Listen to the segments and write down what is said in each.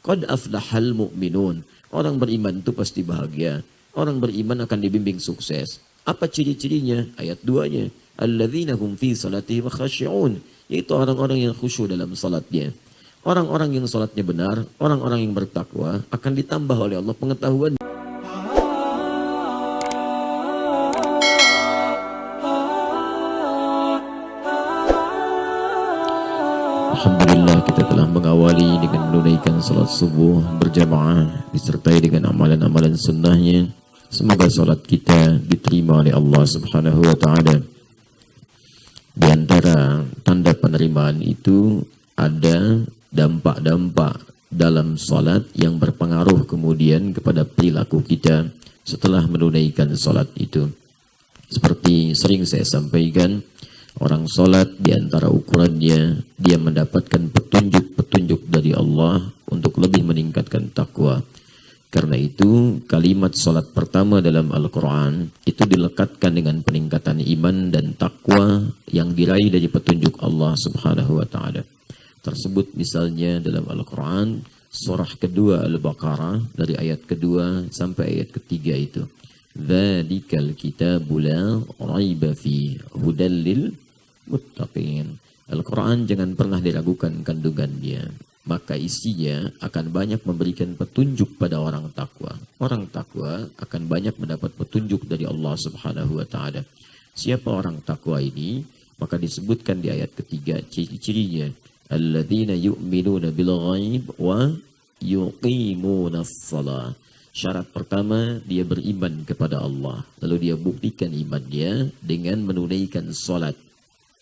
Qad aflahal mu'minun. Orang beriman itu pasti bahagia. Orang beriman akan dibimbing sukses. Apa ciri-cirinya? Ayat 2-nya. Alladzina hum fi salatihim khashi'un. Yaitu orang-orang yang khusyuk dalam salatnya. Orang-orang yang salatnya benar, orang-orang yang bertakwa akan ditambah oleh Allah pengetahuan. Alhamdulillah, kita telah mengawali dengan menunaikan salat subuh berjamaah disertai dengan amalan-amalan sunnahnya. Semoga salat kita diterima oleh Allah Subhanahu wa ta'ala. Di antara tanda penerimaan itu ada dampak-dampak dalam salat yang berpengaruh kemudian kepada perilaku kita setelah menunaikan salat itu. Seperti sering saya sampaikan, orang salat di antara ukurannya dia mendapatkan petunjuk-petunjuk dari Allah untuk lebih meningkatkan takwa. Karena itu kalimat salat pertama dalam Al-Quran itu dilekatkan dengan peningkatan iman dan takwa yang diraih dari petunjuk Allah Subhanahu wa ta'ala. Tersebut misalnya dalam Al-Quran surah kedua Al-Baqarah dari ayat kedua sampai ayat ketiga itu. Dzalikal kitabu la raiba fi hudal lil muttaqin. Al-Quran jangan pernah diragukan kandungannya. Maka isinya akan banyak memberikan petunjuk pada orang takwa. Orang takwa akan banyak mendapat petunjuk dari Allah Subhanahu wa ta'ala. Siapa orang takwa ini? Maka disebutkan di ayat ketiga ciri-cirinya. Alladzina yu'minuna bil ghaib wa yuqimunas shalah. Syarat pertama, dia beriman kepada Allah. Lalu dia buktikan imannya dengan menunaikan salat.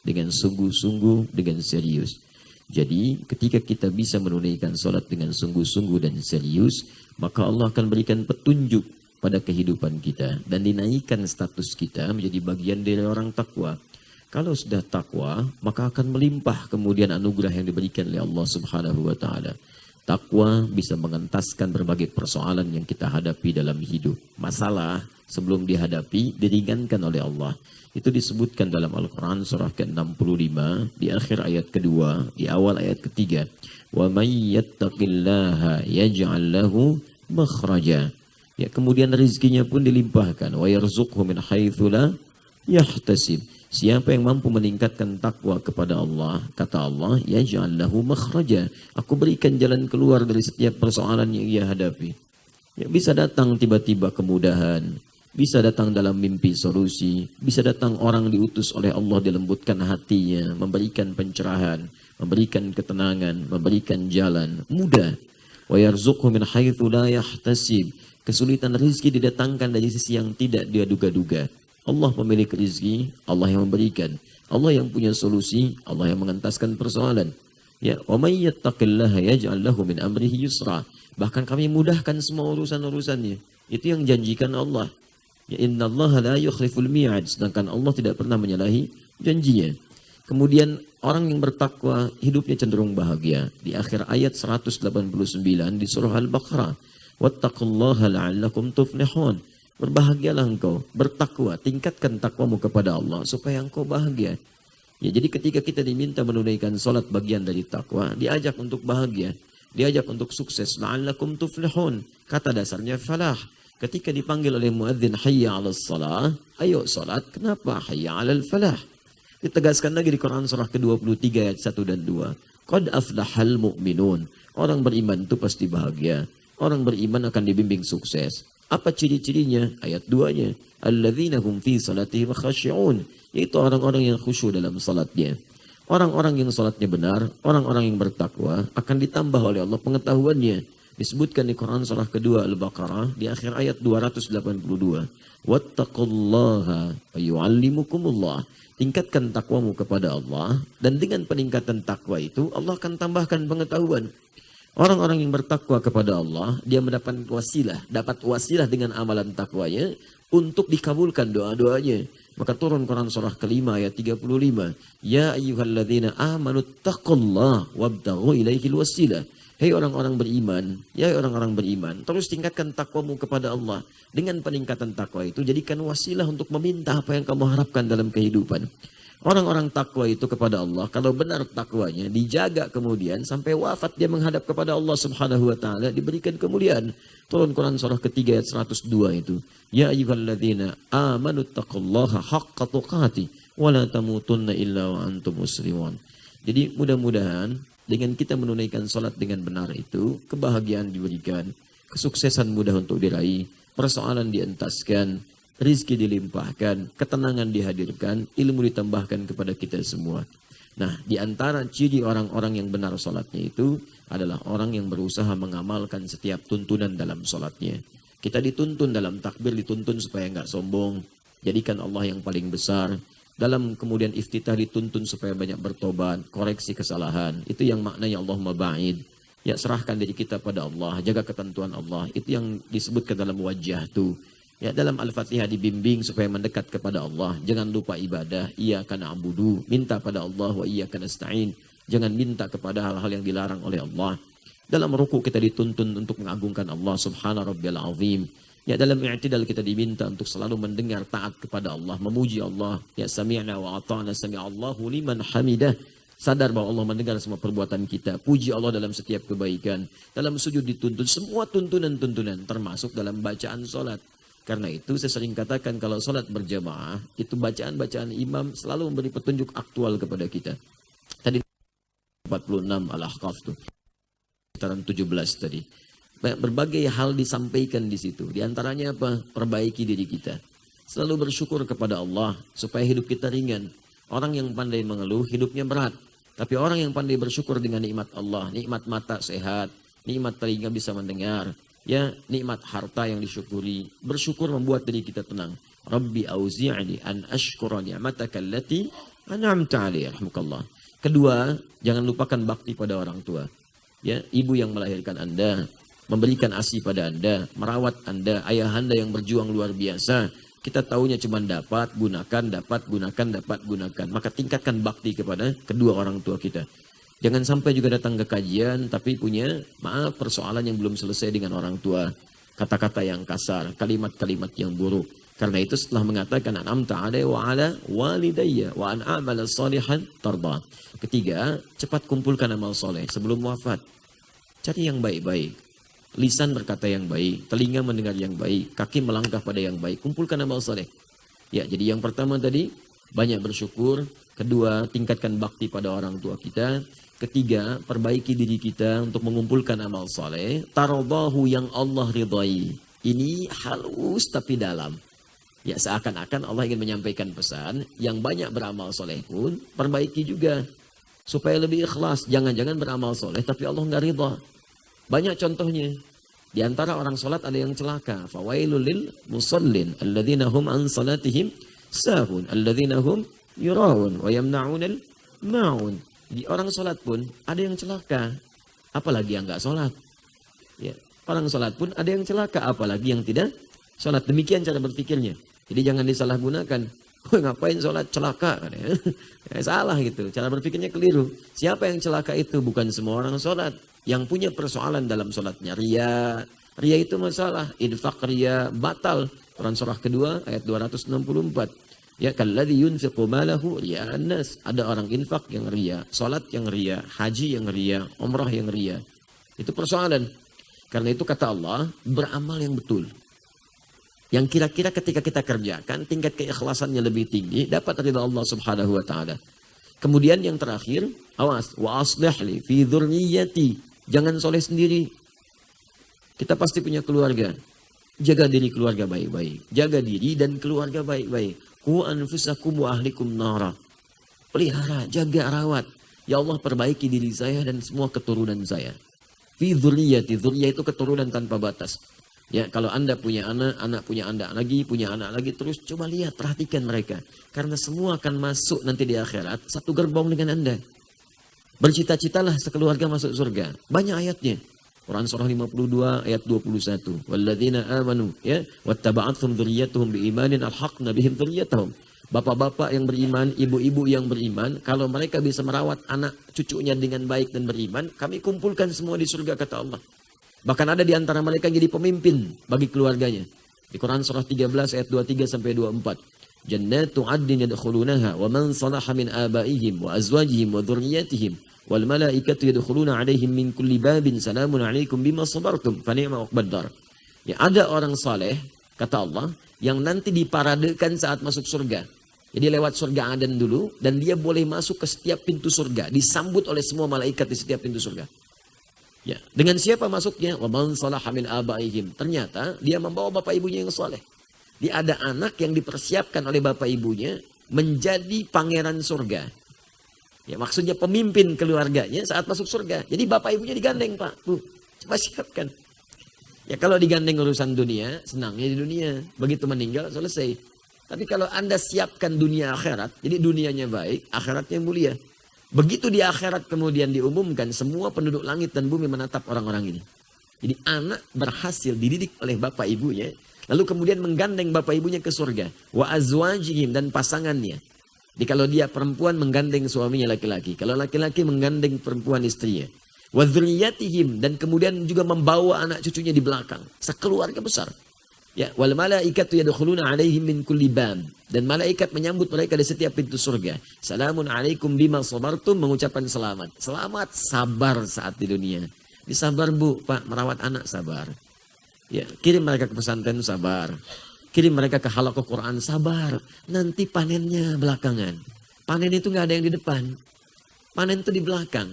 Dengan sungguh-sungguh, dengan serius. Jadi ketika kita bisa menunaikan salat dengan sungguh-sungguh dan serius, maka Allah akan berikan petunjuk pada kehidupan kita dan dinaikkan status kita menjadi bagian dari orang takwa. Kalau sudah takwa, maka akan melimpah kemudian anugerah yang diberikan oleh Allah Subhanahu wa ta'ala. Takwa bisa mengentaskan berbagai persoalan yang kita hadapi dalam hidup. Masalah sebelum dihadapi diringankan oleh Allah. Itu disebutkan dalam Al-Quran surah ke-65 di akhir ayat kedua, di awal ayat ketiga. Wa may yattaqillaha yaj'al lahu makhraja. Ya, kemudian rezekinya pun dilimpahkan. Wa yarzuqhu min haitsu la yahtasib. Siapa yang mampu meningkatkan takwa kepada Allah, kata Allah, yaj'al lahu makhraja. Aku berikan jalan keluar dari setiap persoalan yang ia hadapi. Ya, bisa datang tiba-tiba kemudahan. Bisa datang dalam mimpi solusi, bisa datang orang diutus oleh Allah dilembutkan hatinya, memberikan pencerahan, memberikan ketenangan, memberikan jalan, mudah. Wa yarzuqhu min haitsu la yahtasib. Kesulitan rezeki didatangkan dari sisi yang tidak dia duga-duga. Allah pemilik rezeki, Allah yang memberikan, Allah yang punya solusi, Allah yang mengentaskan persoalan. Ya, wa may yattaqillaha yaj'al lahu min amrihi yusra. Bahkan kami mudahkan semua urusan-urusannya. Itu yang janjikan Allah. Ya, innallaha la yukhliful mi'ad. Sedangkan Allah tidak pernah menyalahi janjinya. Kemudian orang yang bertakwa hidupnya cenderung bahagia. Di akhir ayat 189 di surah Al-Baqarah. Wattaqullaha la'allakum tuflihun. Berbahagialah engkau, bertakwa, tingkatkan takwamu kepada Allah supaya engkau bahagia. Ya, jadi ketika kita diminta menunaikan salat bagian dari takwa, diajak untuk bahagia, diajak untuk sukses. La'allakum tuflihun. Kata dasarnya falah. Ketika dipanggil oleh muadzin hayya 'alas shalah, ayo salat. Kenapa? Hayya 'alal falah. Ditegaskan lagi di Quran surah ke-23 ayat 1 dan 2. Qad aflahal mu'minun. Orang beriman itu pasti bahagia. Orang beriman akan dibimbing sukses. Apa ciri-cirinya? Ayat 2-nya. Alladzina hum fi salatihim khashi'un. Yaitu orang-orang yang khusyuk dalam salatnya. Orang-orang yang salatnya benar, orang-orang yang bertakwa akan ditambah oleh Allah pengetahuannya. Disebutkan di Quran surah kedua Al-Baqarah di akhir ayat 282. Wattaqullaha wa yu'allimukumullah. Tingkatkan takwamu kepada Allah dan dengan peningkatan takwa itu Allah akan tambahkan pengetahuan. Orang-orang yang bertakwa kepada Allah, dia mendapat wasilah dengan amalan takwanya untuk dikabulkan doa-doanya. Maka turun Quran surah kelima ayat 35. Ya ayyuhalladzina amanu taqullaha wabtaghu ilaihil wasilah. Hei orang-orang beriman, ya orang-orang beriman, terus tingkatkan takwamu kepada Allah. Dengan peningkatan takwa itu, jadikan wasilah untuk meminta apa yang kamu harapkan dalam kehidupan. Orang-orang takwa itu kepada Allah, kalau benar takwanya, dijaga kemudian sampai wafat dia menghadap kepada Allah Subhanahu wa taala, diberikan kemuliaan. Turun Quran surah ketiga ayat 102 itu. Ya ayyuhalladzina amanu taqullaha haqqa tuqatih wa la tamutunna illa wa antum muslimun. Jadi mudah-mudahan dengan kita menunaikan salat dengan benar itu, kebahagiaan diberikan, kesuksesan mudah untuk diraih, persoalan dientaskan, rizki dilimpahkan, ketenangan dihadirkan, ilmu ditambahkan kepada kita semua. Nah, di antara ciri orang-orang yang benar sholatnya itu adalah orang yang berusaha mengamalkan setiap tuntunan dalam sholatnya. Kita dituntun dalam takbir, dituntun supaya nggak sombong, jadikan Allah yang paling besar. Dalam kemudian iftitah dituntun supaya banyak bertobat, koreksi kesalahan. Itu yang maknanya Allahumma ba'id. Ya, serahkan diri kita pada Allah, jaga ketentuan Allah. Itu yang disebutkan dalam wajah tuh. Ya, dalam Al-Fatihah dibimbing supaya mendekat kepada Allah. Jangan lupa ibadah. Iyyaka na'budu. Minta pada Allah wa iyyaka nasta'in. Jangan minta kepada hal-hal yang dilarang oleh Allah. Dalam ruku kita dituntun untuk mengagungkan Allah Subhana Rabbiyal Azim. Ya, dalam i'tidal kita diminta untuk selalu mendengar taat kepada Allah. Memuji Allah. Ya, sami'na wa ata'na sami'allahu liman hamidah. Sadar bahwa Allah mendengar semua perbuatan kita. Puji Allah dalam setiap kebaikan. Dalam sujud dituntun. Semua tuntunan-tuntunan termasuk dalam bacaan sholat. Karena itu saya sering katakan kalau sholat berjamaah, itu bacaan-bacaan imam selalu memberi petunjuk aktual kepada kita. Tadi 46 Al-Ahqaf itu, sekitaran 17 tadi. Berbagai hal disampaikan di situ. Di antaranya apa? Perbaiki diri kita. Selalu bersyukur kepada Allah supaya hidup kita ringan. Orang yang pandai mengeluh hidupnya berat. Tapi orang yang pandai bersyukur dengan nikmat Allah, nikmat mata sehat, nikmat telinga bisa mendengar, ya, nikmat harta yang disyukuri. Bersyukur membuat diri kita tenang. Rabbi auzi'ni an ashkura ni'mataka allati an'amta 'alayya. Rahmukallah. Kedua, jangan lupakan bakti pada orang tua. Ya, ibu yang melahirkan Anda, memberikan ASI pada Anda, merawat Anda, ayah Anda yang berjuang luar biasa. Kita tahunya cuma dapat, gunakan, dapat, gunakan, dapat, gunakan. Maka tingkatkan bakti kepada kedua orang tua kita. Jangan sampai juga datang ke kajian, tapi punya, maaf, persoalan yang belum selesai dengan orang tua. Kata-kata yang kasar, kalimat-kalimat yang buruk. Karena itu setelah mengatakan, an'amta 'alayya wa 'ala walidayya wa an a'mala shalihan tarda. Ketiga, cepat kumpulkan amal soleh sebelum wafat. Cari yang baik-baik. Lisan berkata yang baik, telinga mendengar yang baik, kaki melangkah pada yang baik. Kumpulkan amal soleh. Ya, jadi yang pertama tadi, banyak bersyukur. Kedua, tingkatkan bakti pada orang tua kita. Ketiga, perbaiki diri kita untuk mengumpulkan amal soleh. Taradahu yang Allah ridhai. Ini halus tapi dalam. Ya, seakan-akan Allah ingin menyampaikan pesan. Yang banyak beramal soleh pun perbaiki juga. Supaya lebih ikhlas. Jangan-jangan beramal soleh tapi Allah nggak ridha. Banyak contohnya. Di antara orang sholat ada yang celaka. Fawailul lil musallin. Alladzina hum an salatihim sahun. Alladzina hum yura'un wa yamna'unal ma'un. Di orang sholat pun ada yang celaka, apalagi yang nggak sholat. Ya, orang sholat pun ada yang celaka, apalagi yang tidak sholat. Demikian cara berpikirnya. Jadi jangan disalahgunakan. Ngapain sholat celaka? Ya, salah gitu. Cara berpikirnya keliru. Siapa yang celaka itu? Bukan semua orang sholat. Yang punya persoalan dalam sholatnya riya. Riya itu masalah. Infaq riya batal. Quran surah kedua ayat 264. Ya, kalladzi yunfiqu malahu riya'an nas. Ada orang infak yang riya, salat yang riya, haji yang riya, umrah yang riya. Itu persoalan. Karena itu kata Allah, beramal yang betul. Yang kira-kira ketika kita kerjakan, tingkat keikhlasannya lebih tinggi, dapat ridha Allah Subhanahu wa taala. Kemudian yang terakhir, awas, wa aslih li fi dzurriyyati. Jangan soleh sendiri. Kita pasti punya keluarga. Jaga diri keluarga baik-baik. Jaga diri dan keluarga baik-baik. Ku anfusakum wa ahlikum nara. Pelihara, jaga, rawat. Ya Allah, perbaiki diri saya dan semua keturunan saya. Fi dzurriyyati. Dzurriyyah itu keturunan tanpa batas. Ya, kalau Anda punya anak, anak punya anak lagi, punya anak lagi, terus coba lihat, perhatikan mereka. Karena semua akan masuk nanti di akhirat satu gerbong dengan Anda. Bercita-citalah sekeluarga masuk surga. Banyak ayatnya. Quran surah 52 ayat 21. Walladzina amanu ya wattaba'athum dzurriyyatuhum biimanin alhaqna bihim dzurriyyatahum. Bapak-bapak yang beriman, ibu-ibu yang beriman, kalau mereka bisa merawat anak cucunya dengan baik dan beriman, kami kumpulkan semua di surga kata Allah. Bahkan ada di antara mereka yang jadi pemimpin bagi keluarganya. Di Quran surah 13 ayat 23 sampai 24. Jannatu 'adnin yadkhulunaha wa man salaha min abaihim wa azwajihim wa dhurriyyatihim wal malaikatu yadkhuluna 'alaihim min kulli babin salamun 'alaikum bima sabartum fa ni'ma 'uqbad dar. Ya, ada orang saleh kata Allah yang nanti diparadekan saat masuk surga. Jadi lewat surga Aden dulu dan dia boleh masuk ke setiap pintu surga, disambut oleh semua malaikat di setiap pintu surga. Ya, dengan siapa masuknya? Wa man salaha min abaihim. Ternyata dia membawa bapak ibunya yang saleh. Dia ada anak yang dipersiapkan oleh bapak ibunya menjadi pangeran surga. Ya, maksudnya pemimpin keluarganya saat masuk surga. Jadi bapak ibunya digandeng, Pak. Tuh, coba siapkan. Ya, kalau digandeng urusan dunia, senangnya di dunia. Begitu meninggal, selesai. Tapi kalau Anda siapkan dunia akhirat, jadi dunianya baik, akhiratnya mulia. Begitu di akhirat kemudian diumumkan, semua penduduk langit dan bumi menatap orang-orang ini. Jadi anak berhasil dididik oleh bapak ibunya, lalu kemudian menggandeng bapak ibunya ke surga. Wa azwajihim, dan pasangannya. Jadi kalau dia perempuan menggandeng suaminya laki-laki. Kalau laki-laki menggandeng perempuan istrinya. Wa dzurriyyatihim, dan kemudian juga membawa anak cucunya di belakang. Sekeluarga besar. Ya, wal malaikatu yadkhuluna 'alaihim min kulli bab, dan malaikat menyambut mereka di setiap pintu surga. Salamun 'alaikum bima sabartum, mengucapkan selamat. Selamat sabar saat di dunia. Ini sabar Bu, Pak, merawat anak sabar. Ya, kirim mereka ke pesantren sabar. Kirim mereka ke halaqah Quran sabar. Nanti panennya belakangan. Panen itu nggak ada yang di depan. Panen itu di belakang.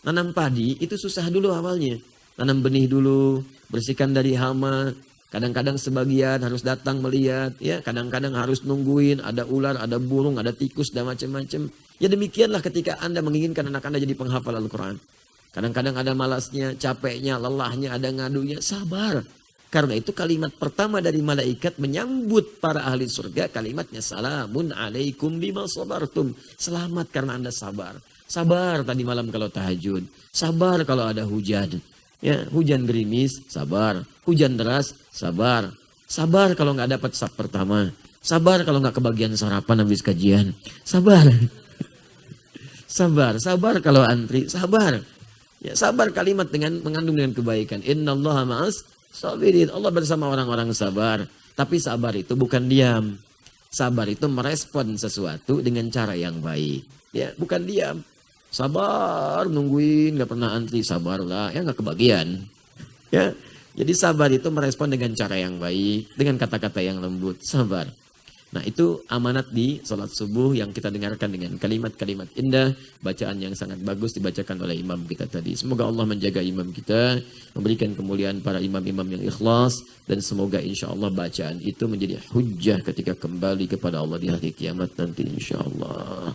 Nanam padi itu susah dulu awalnya. Nanam benih dulu, bersihkan dari hama. Kadang-kadang sebagian harus datang melihat, ya. Kadang-kadang harus nungguin, ada ular, ada burung, ada tikus, dan macam-macam. Ya demikianlah ketika Anda menginginkan anak Anda jadi penghafal Al-Quran. Kadang-kadang ada malasnya, capeknya, lelahnya, ada ngadunya, sabar. Karena itu kalimat pertama dari malaikat menyambut para ahli surga, kalimatnya salamun alaikum bima sabartum. Selamat karena Anda sabar. Sabar tadi malam kalau tahajud. Sabar kalau ada hujan. Ya, hujan gerimis, sabar. Hujan deras, sabar. Sabar kalau nggak dapat sap pertama. Sabar kalau nggak kebagian sarapan habis kajian. Sabar. Sabar, sabar kalau antri, sabar. Ya, sabar kalimat dengan mengandung dengan kebaikan. Innallaha ma'as sabirin. Allah bersama orang-orang sabar. Tapi sabar itu bukan diam. Sabar itu merespon sesuatu dengan cara yang baik. Ya, bukan diam. Sabar, nungguin, nggak pernah antri, sabarlah, ya nggak kebagian. Ya, jadi sabar itu merespon dengan cara yang baik, dengan kata-kata yang lembut, sabar. Nah, itu amanat di sholat subuh yang kita dengarkan dengan kalimat-kalimat indah, bacaan yang sangat bagus dibacakan oleh imam kita tadi. Semoga Allah menjaga imam kita, memberikan kemuliaan para imam-imam yang ikhlas, dan semoga insya Allah bacaan itu menjadi hujjah ketika kembali kepada Allah di hari kiamat nanti insya Allah.